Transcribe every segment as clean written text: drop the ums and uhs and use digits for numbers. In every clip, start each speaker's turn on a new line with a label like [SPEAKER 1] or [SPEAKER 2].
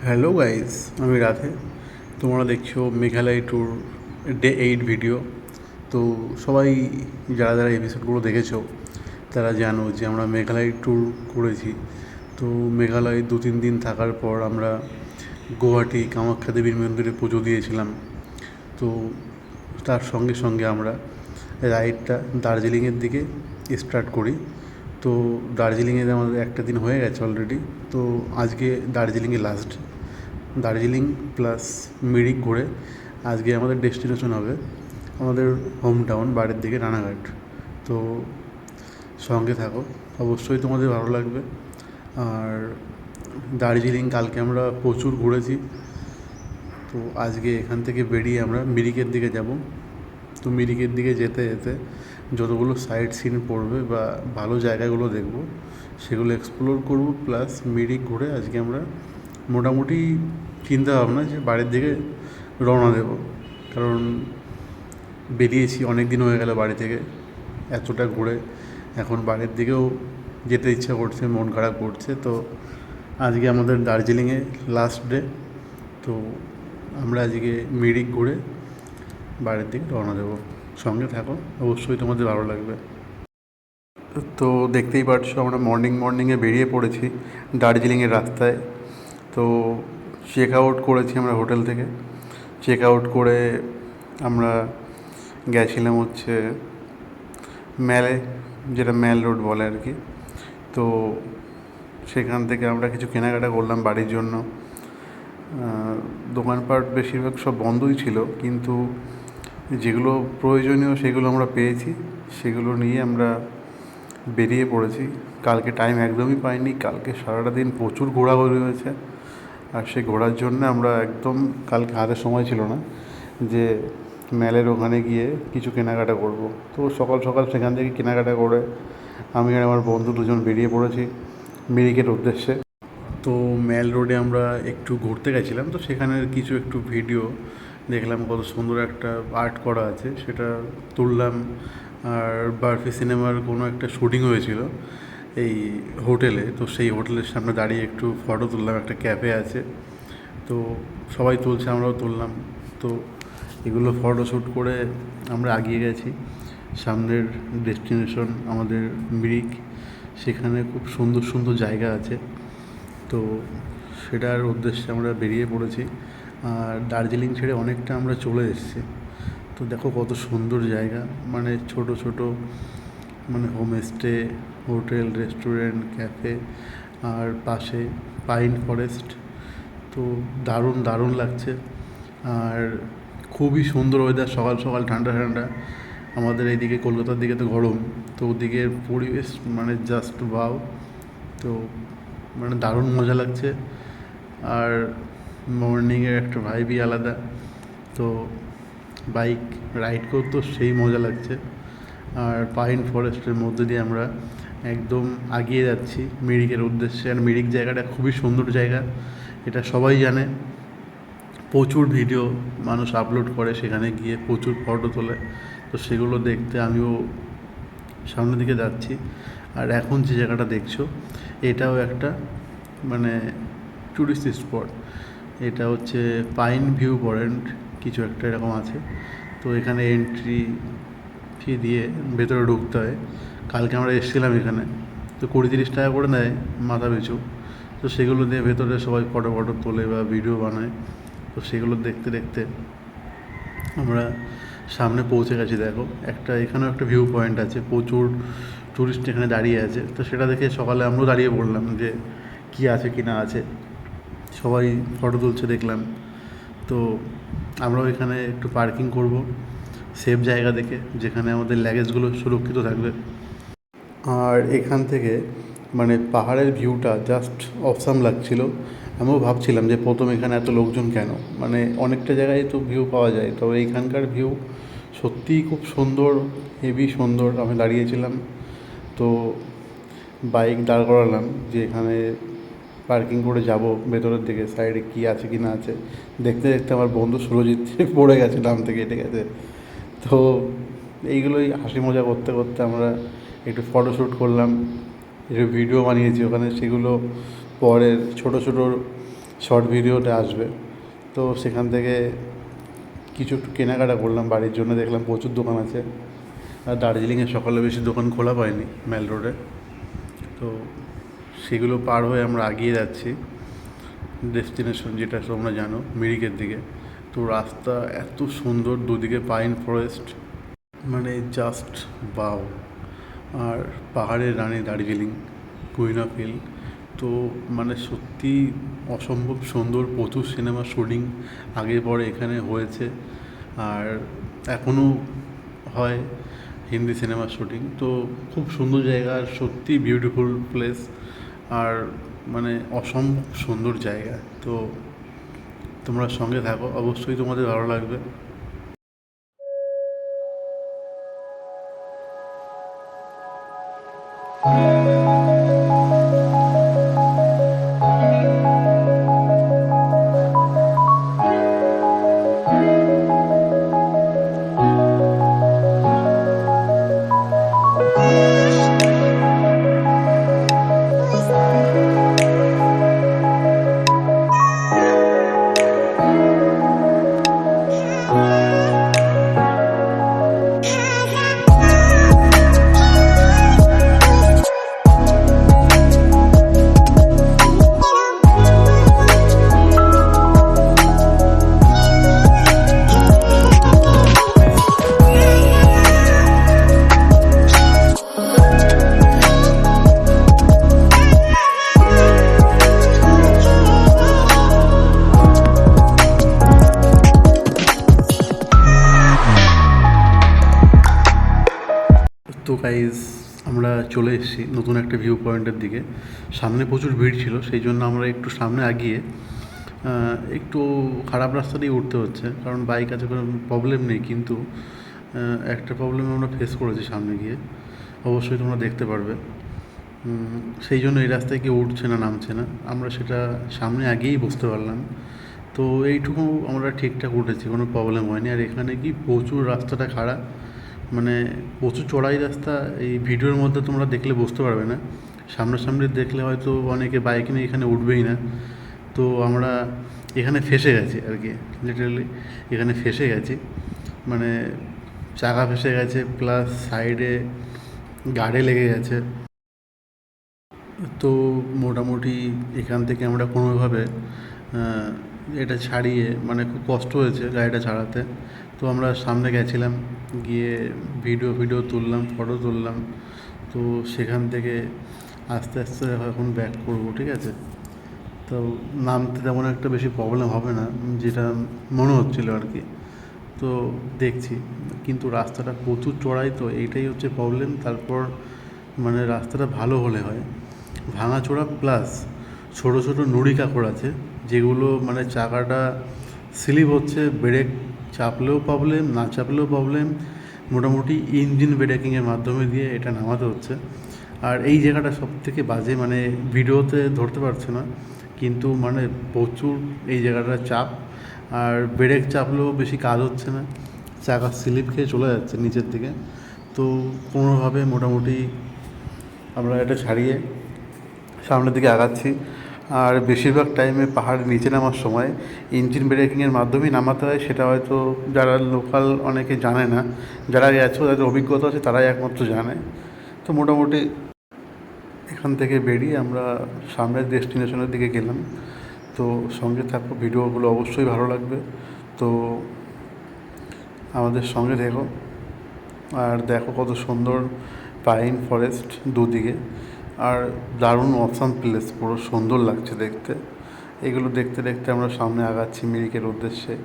[SPEAKER 1] Hello guys, আমি রাধে। তোমরা দেখছো মেঘালয় ট্যুর ডে 8 ভিডিও। তো সবাই যারা যারা এপিসোডগুলো দেখেছো তারা জানো যে আমরা মেঘালয় ট্যুর করেছি। তো মেঘালয় 2-3 দিন থাকার পর আমরা গুয়াহাটি কামাখ্যা দেবীর মন্দিরে পুজো দিয়েছিলাম। তো তার সঙ্গে সঙ্গে আমরা রাইডটা দার্জিলিংয়ের দিকে স্টার্ট করি। তো দার্জিলিংয়ে আমাদের একটা দিন হয়ে গেছে অলরেডি। তো আজকে দার্জিলিংয়ে লাস্ট, দার্জিলিং প্লাস মিরিক ঘুরে আজকে আমাদের ডেস্টিনেশন হবে আমাদের হোম টাউন বাড়ির দিকে রানাঘাট। তো সঙ্গে থাকো, অবশ্যই তোমাদের ভালো লাগবে। আর দার্জিলিং কালকে আমরা প্রচুর ঘুরেছি। তো আজকে এখান থেকে বেরিয়ে আমরা মিরিকের দিকে যাব। তো মিরিকের দিকে যেতে যেতে যতগুলো সাইট সিন পড়বে বা ভালো জায়গাগুলো দেখব সেগুলো এক্সপ্লোর করব, প্লাস মিরিক ঘুরে আজকে আমরা মোটামুটি চিন্তা ভাবনা যে বাড়ির দিকে রওনা দেব। কারণ বেরিয়েছি অনেক দিন হয়ে গেল বাড়ি থেকে, এতটা ঘুরে এখন বাড়ির দিকেও যেতে ইচ্ছা করছে, মন খারাপ করছে। তো আজকে আমাদের দার্জিলিংয়ে লাস্ট ডে। তো আমরা আজকে মিরিক ঘুরে বাড়ির দিকে রওনা দেবো। সঙ্গে থাকো, অবশ্যই তোমাদের ভালো লাগবে। তো দেখতেই পাচ্ছ আমরা মর্নিংয়ে বেরিয়ে পড়েছি দার্জিলিংয়ের রাস্তায়। তো চেক আউট করেছি আমরা হোটেল থেকে। চেক আউট করে আমরা গেছিলাম হচ্ছে ম্যালে, যেটা ম্যাল রোড বলে আর কি। তো সেখান থেকে আমরা কিছু কেনাকাটা করলাম বাড়ির জন্য। দোকানপাট বেশিরভাগ সব বন্ধই ছিল, কিন্তু যেগুলো প্রয়োজনীয় সেগুলো আমরা পেয়েছি, সেগুলো নিয়ে আমরা বেরিয়ে পড়েছি। কালকে টাইম একদমই পাইনি, কালকে সারাটা দিন প্রচুর ঘোরাঘুরি হয়েছে। আর সেই ঘোরার জন্য আমরা একদম কালকে হাতে সময় ছিল না যে ম্যালের ওখানে গিয়ে কিছু কেনাকাটা করব। তো সকাল সকাল সেখান থেকে কেনাকাটা করে আমি আর আমার বন্ধু দুজন বেরিয়ে পড়েছি মিরিকের উদ্দেশ্যে। তো ম্যাল রোডে আমরা একটু ঘুরতে গেছিলাম, তো সেখানের কিছু একটু ভিডিও দেখলাম, কত সুন্দর একটা আর্ট করা আছে সেটা তুললাম। আর বার্ফি সিনেমার কোনো একটা শুটিং হয়েছিল এই হোটেলে, তো সেই হোটেলের সামনে দাঁড়িয়ে একটু ফটো তুললাম। একটা ক্যাফে আছে, তো সবাই তুলছে, আমরাও তুললাম। তো এগুলো ফটো শ্যুট করে আমরা এগিয়ে গেছি সামনের ডেস্টিনেশন আমাদের মিরিক। সেখানে খুব সুন্দর সুন্দর জায়গা আছে, তো সেটার উদ্দেশ্যে আমরা বেরিয়ে পড়েছি। আর দার্জিলিং ছেড়ে অনেকটা আমরা চলে এসেছি। তো দেখো কত সুন্দর জায়গা, মানে ছোট ছোট মানে হোমস্টে, হোটেল, রেস্টুরেন্ট, ক্যাফে, আর পাশে পাইন ফরেস্ট। তো দারুণ দারুণ লাগছে। আর খুবই সুন্দর ওয়েদার, সকাল সকাল ঠান্ডা ঠান্ডা। আমাদের এইদিকে কলকাতার দিকে তো গরম, তো ওদিকের পরিবেশ মানে জাস্ট ওয়াও। তো মানে দারুণ মজা লাগছে। আর মর্নিংয়ের একটা ভাইবই আলাদা। তো বাইক রাইড করতেও সেই মজা লাগছে। আর পাইন ফরেস্টের মধ্যে দিয়ে আমরা একদম এগিয়ে যাচ্ছি মিরিকের উদ্দেশ্যে। আর মিরিক জায়গাটা খুবই সুন্দর জায়গা, এটা সবাই জানে। প্রচুর ভিডিও মানুষ আপলোড করে, সেখানে গিয়ে প্রচুর ফটো তোলে। তো সেগুলো দেখতে আমিও সামনের দিকে যাচ্ছি। আর এখন যে জায়গাটা দেখছো এটাও একটা মানে ট্যুরিস্ট স্পট। এটা হচ্ছে পাইন ভিউ পয়েন্ট কিছু একটা এরকম আছে। তো এখানে এন্ট্রি ফি দিয়ে ভেতরে ঢুকতে হয়। কালকে আমরা এসেছিলাম এখানে, তো 20-30 টাকা করে নেয় মাথা পিছু। তো সেগুলো দিয়ে ভেতরে সবাই ফটো তোলে বা ভিডিও বানায়। তো সেগুলো দেখতে দেখতে আমরা সামনে পৌঁছে গেছি। দেখো একটা এখানেও একটা ভিউ পয়েন্ট আছে, প্রচুর টুরিস্ট এখানে দাঁড়িয়ে আছে। তো সেটা দেখে সকালে আমরাও দাঁড়িয়ে পড়লাম যে কী আছে কি না আছে, সবাই ফটো তুলছে দেখলাম। তো আমরাও এখানে একটু পার্কিং করব সেফ জায়গা দেখে, যেখানে আমাদের লাগেজগুলো সুরক্ষিত থাকবে। আর এখান থেকে মানে পাহাড়ের ভিউটা জাস্ট অসাম লাগছিল। আমিও ভাবছিলাম যে প্রথম এখানে এত লোকজন কেন, মানে অনেকটা জায়গায় তো ভিউ পাওয়া যায়, তবে এইখানকার ভিউ সত্যিই খুব সুন্দর, হেভি সুন্দর। আমি দাঁড়িয়েছিলাম, তো বাইক দাঁড় করালাম যে এখানে পার্কিং করে যাব ভেতরের দিকে, সাইডে কী আছে কি না আছে দেখতে দেখতে আমার বন্ধু সুরজিৎ পড়ে গেছে, নাম থেকে কেটে গেছে। তো এইগুলোই হাসি মজা করতে করতে আমরা একটু ফটোশ্যুট করলাম, একটু ভিডিও বানিয়েছি ওখানে। সেগুলো পরে ছোটো ছোটো শর্ট ভিডিওতে আসবে। তো সেখান থেকে কিছু একটু কেনাকাটা করলাম বাড়ির জন্য, দেখলাম প্রচুর দোকান আছে। আর দার্জিলিংয়ে সকালে বেশি দোকান খোলা পায়নি মেল রোডে, তো সেগুলো পার হয়ে আমরা এগিয়ে যাচ্ছি ডেস্টিনেশন, যেটা তোমরা জানো, মিরিকের দিকে। তো রাস্তা এত সুন্দর, দুদিকে পাইন ফরেস্ট, মানে জাস্ট বাও। আর পাহাড়ের রানী দার্জিলিং, কুইন অফ হিল। তো মানে সত্যি অসম্ভব সুন্দর, প্রচুর সিনেমা শুটিং আগে পরে এখানে হয়েছে, আর এখনও হয় হিন্দি সিনেমার শুটিং। তো খুব সুন্দর জায়গা, আর সত্যি বিউটিফুল প্লেস, আর মানে অসম্ভব সুন্দর জায়গা। তো তোমরা সঙ্গে থাকো, অবশ্যই তোমাদের ভালো লাগবে। তো গাইজ, আমরা চলে এসেছি নতুন একটা ভিউ পয়েন্টের দিকে। সামনে প্রচুর ভিড় ছিল, সেই জন্য আমরা একটু সামনে আগিয়ে একটু খারাপ রাস্তা দিয়ে উঠতে হচ্ছে, কারণ বাইক আছে, কোনো প্রবলেম নেই। কিন্তু একটা প্রবলেম আমরা ফেস করেছি সামনে গিয়ে, অবশ্যই তোমরা দেখতে পারবে। সেই জন্য এই রাস্তায় কেউ উঠছে না, নামছে না, আমরা সেটা সামনে আগেই বুঝতে পারলাম। তো এইটুকু আমরা ঠিকঠাক উঠেছি, কোনো প্রবলেম হয়নি। আর এখানে কি প্রচুর রাস্তাটা খারাপ, মানে প্রচুর চড়াই রাস্তা। এই ভিডিওর মধ্যে তোমরা দেখলে বুঝতে পারবে না, সামনাসামনি দেখলে হয়তো অনেকে বাইক নিয়ে এখানে উঠবেই না। তো আমরা এখানে ফেসে গেছি আর কি, লিটারালি এখানে ফেসে গেছি, মানে চাকা ফেসে গেছে, প্লাস সাইডে গাড়ি লেগে গেছে। তো মোটামুটি এখান থেকে আমরা কোনোভাবে এটা ছাড়িয়ে, মানে খুব কষ্ট হয়েছে গাড়িটা ছাড়াতে। তো আমরা সামনে গেছিলাম, গিয়ে ভিডিও তুললাম, ফটো তুললাম। তো সেখান থেকে আস্তে আস্তে এখন ব্যাক করবো, ঠিক আছে। তো নামতে তেমন একটা বেশি প্রবলেম হবে না, যেটা মনে হচ্ছিলো আর কি। তো দেখছি, কিন্তু রাস্তাটা প্রচুর চড়াই, তো এইটাই হচ্ছে প্রবলেম। তারপর মানে রাস্তাটা ভালো হলে হয়, ভাঙাচোরা প্লাস ছোটো ছোটো নুড়ি কাকড় আছে, যেগুলো মানে চাকাটা স্লিপ হচ্ছে, ব্রেক চাপলেও প্রবলেম, না চাপলেও প্রবলেম। মোটামুটি ইঞ্জিন ব্রেকিংয়ের মাধ্যমে দিয়ে এটা নামাতে হচ্ছে। আর এই জায়গাটা সবথেকে বাজে, মানে ভিডিওতে ধরতে পারছে না, কিন্তু মানে প্রচুর এই জায়গাটা চাপ। আর ব্রেক চাপলেও বেশি কাজ হচ্ছে না, চাকা স্লিপ খেয়ে চলে যাচ্ছে নিচের দিকে। তো কোনোভাবে মোটামুটি আমরা এটা ছাড়িয়ে সামনের দিকে আগাচ্ছি। আর বেশিরভাগ টাইমে পাহাড়ের নিচে নামার সময় ইঞ্জিন ব্রেকিংয়ের মাধ্যমেই নামাতে হয়, সেটা হয়তো যারা লোকাল অনেকে জানে না, যারা গেছো, যাদের অভিজ্ঞতা আছে, তারাই একমাত্র জানে। তো মোটামুটি এখান থেকে বেরিয়ে আমরা সামনের ডেস্টিনেশনের দিকে গেলাম। তো সঙ্গে থাকো, ভিডিওগুলো অবশ্যই ভালো লাগবে। তো আমাদের সঙ্গে দেখো, আর দেখো কত সুন্দর পাইন ফরেস্ট দুদিকে, আর দারুণ অসাম প্লেস, পুরো সুন্দর লাগছে দেখতে। এগুলো দেখতে দেখতে আমরা সামনে আগাচ্ছি মিরিকের উদ্দেশ্যে।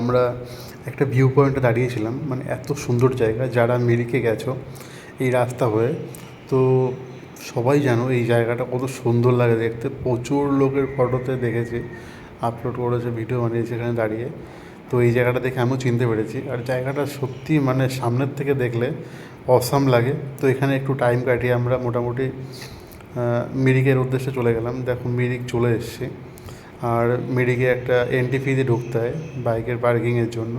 [SPEAKER 1] আমরা একটা ভিউ পয়েন্টে দাঁড়িয়েছিলাম, মানে এত সুন্দর জায়গা। যারা মিরিকে গেছো এই রাস্তা হয়ে, তো সবাই জানো এই জায়গাটা কত সুন্দর লাগে দেখতে। প্রচুর লোকের ফটোতে দেখেছি, আপলোড করেছে, ভিডিও বানিয়েছে এখানে দাঁড়িয়ে। তো এই জায়গাটা দেখে আমিও চিনতে পেরেছি। আর জায়গাটা সত্যি মানে সামনের থেকে দেখলে অসাম লাগে। তো এখানে একটু টাইম কাটিয়ে আমরা মোটামুটি মিরিকের উদ্দেশ্যে চলে গেলাম। দেখো মিরিক চলে এসেছি। আর মিরিকে একটা এন্ট্রি ফি দিয়ে ঢুকতে হয় বাইকের পার্কিংয়ের জন্য,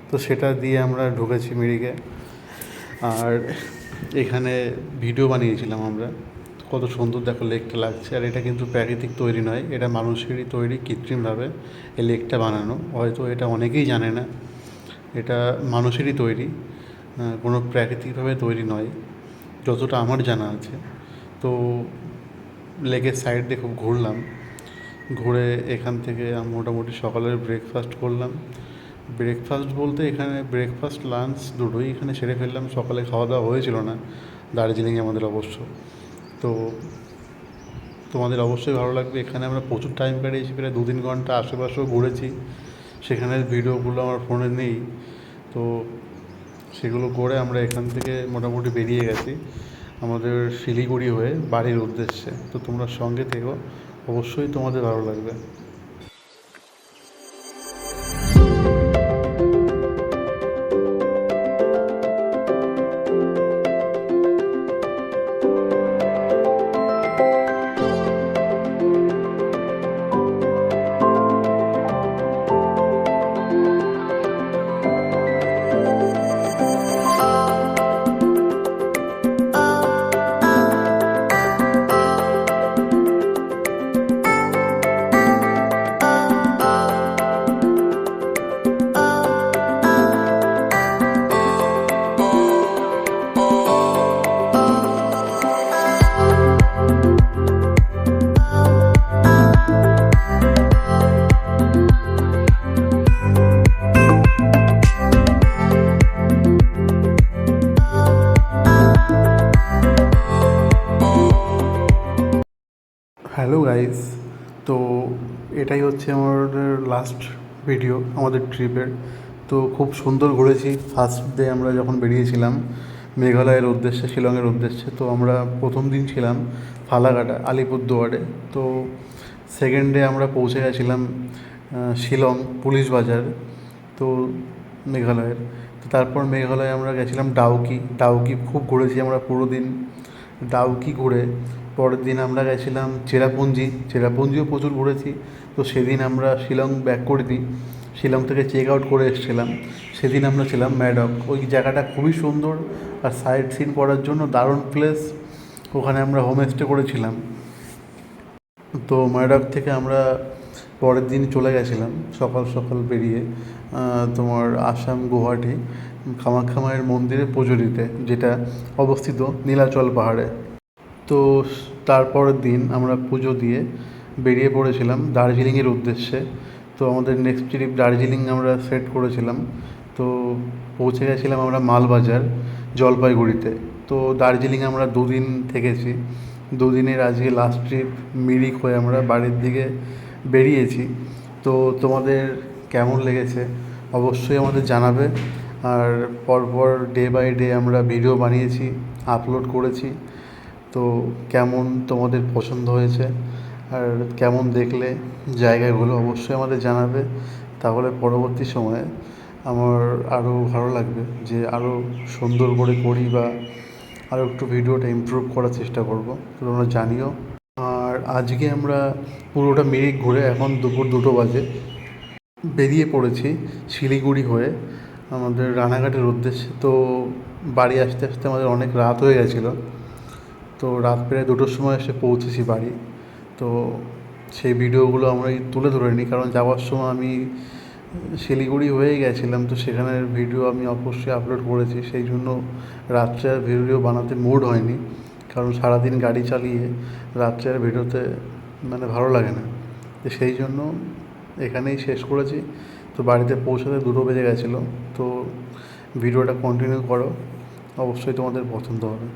[SPEAKER 1] তো সেটা দিয়ে আমরা ঢুকেছি মিরিকে। আর এখানে ভিডিও বানিয়েছিলাম আমরা। কত সুন্দর দেখো লেকটা লাগছে। আর এটা কিন্তু প্রাকৃতিক তৈরি নয়, এটা মানুষেরই তৈরি কৃত্রিমভাবে এই লেকটা বানানো। হয়তো এটা অনেকেই জানে না, এটা মানুষেরই তৈরি, কোনো প্রাকৃতিকভাবে তৈরি নয় যতটা আমার জানা আছে। তো লেকের সাইড দিয়ে খুব ঘুরলাম, ঘুরে এখান থেকে মোটামুটি সকালের ব্রেকফাস্ট করলাম। ব্রেকফাস্ট বলতে এখানে ব্রেকফাস্ট লাঞ্চ দুটোই এখানে সেরে ফেললাম। সকালে খাওয়া দাওয়া হয়েছিল না দার্জিলিংয়ে আমাদের অবশ্য। তো তোমাদের অবশ্যই ভালো লাগবে। এখানে আমরা প্রচুর টাইম কাটিয়েছি, প্রায় 2-3 ঘন্টা আশেপাশেও ঘুরেছি। সেখানের ভিডিওগুলো আমার ফোনে নেই, তো সেগুলো করে আমরা এখান থেকে মোটামুটি বেরিয়ে গেছি আমাদের শিলিগুড়ি হয়ে বাড়ির উদ্দেশ্যে। তো তোমরা সঙ্গে থেকো, অবশ্যই তোমাদের ভালো লাগবে। হ্যালো গাইস, তো এটাই হচ্ছে আমাদের লাস্ট ভিডিও আমাদের ট্রিপের। তো খুব সুন্দর ঘুরেছি। ফার্স্ট ডে আমরা যখন বেরিয়েছিলাম মেঘালয়ের উদ্দেশ্যে, শিলংয়ের উদ্দেশ্যে, তো আমরা প্রথম দিন ছিলাম ফালাকাটা আলিপুরদুয়ারে। তো সেকেন্ড ডে আমরা পৌঁছে গেছিলাম শিলং পুলিশ বাজার, তো মেঘালয়ের। তো তারপর মেঘালয়ে আমরা গেছিলাম ডাউকি। ডাউকি খুব ঘুরেছি আমরা পুরো দিন। ডাউকি ঘুরে পরের দিন আমরা গেছিলাম চেরাপুঞ্জি। চেরাপুঞ্জিও প্রচুর ঘুরেছি। তো সেদিন আমরা শিলং ব্যাক করে দিই, শিলং থেকে চেক আউট করে এসেছিলাম। সেদিন আমরা ছিলাম ম্যাডক। ওই জায়গাটা খুবই সুন্দর আর সাইট সিন করার জন্য দারুণ প্লেস। ওখানে আমরা হোমস্টে করেছিলাম। তো ম্যাডক থেকে আমরা পরের দিন চলে গেছিলাম সকাল সকাল বেরিয়ে তোমার আসাম গুয়াহাটি কামাখ্যা মায়ের মন্দিরে পুজো দিতে, যেটা অবস্থিত নীলাচল পাহাড়ে। তো তারপরের দিন আমরা পুজো দিয়ে বেরিয়ে পড়েছিলাম দার্জিলিংয়ের উদ্দেশ্যে। তো আমাদের নেক্সট ট্রিপ দার্জিলিং আমরা সেট করেছিলাম। তো পৌঁছে গেছিলাম আমরা মালবাজার জলপাইগুড়িতে। তো দার্জিলিং আমরা 2 দিন থেকেছি। 2 দিনের আজকে লাস্ট ট্রিপ মিরিক হয়ে আমরা বাড়ির দিকে বেরিয়েছি। তো তোমাদের কেমন লেগেছে অবশ্যই আমাদের জানাবে। আর পরপর ডে বাই ডে আমরা ভিডিও বানিয়েছি, আপলোড করেছি। তো কেমন তোমাদের পছন্দ হয়েছে আর কেমন দেখলে জায়গাগুলো অবশ্যই আমাদের জানাবে। তাহলে পরবর্তী সময়ে আমার আরও ভালো লাগবে যে আরও সুন্দর করে করি বা আরও একটু ভিডিওটা ইমপ্রুভ করার চেষ্টা করব। তোমরা জানিও। আর আজকে আমরা পুরোটা মিরিক ঘুরে এখন দুপুর 2টো বাজে বেরিয়ে পড়েছি শিলিগুড়ি হয়ে আমাদের রানাঘাটের উদ্দেশ্যে। তো বাড়ি আসতে আসতে আমাদের অনেক রাত হয়ে গেছিলো। তো রাত প্রায় 2টোর সময় এসে পৌঁছেছি বাড়ি। তো সেই ভিডিওগুলো আমরা তুলে ধরে নিই, কারণ যাওয়ার সময় আমি শিলিগুড়ি হয়েই গেছিলাম। তো সেখানের ভিডিও আমি অবশ্যই আপলোড করেছি, সেই জন্য রাত্রে আর ভিডিও বানাতে মুড হয়নি। কারণ সারাদিন গাড়ি চালিয়ে রাত্রে আর ভিডিওতে মানে ভালো লাগে না। তো সেই জন্য এখানেই শেষ করেছি। তো বাড়িতে পৌঁছাতে 2টো বেজে গেছিলো। তো ভিডিওটা কন্টিনিউ করো, অবশ্যই তোমাদের পছন্দ হবে।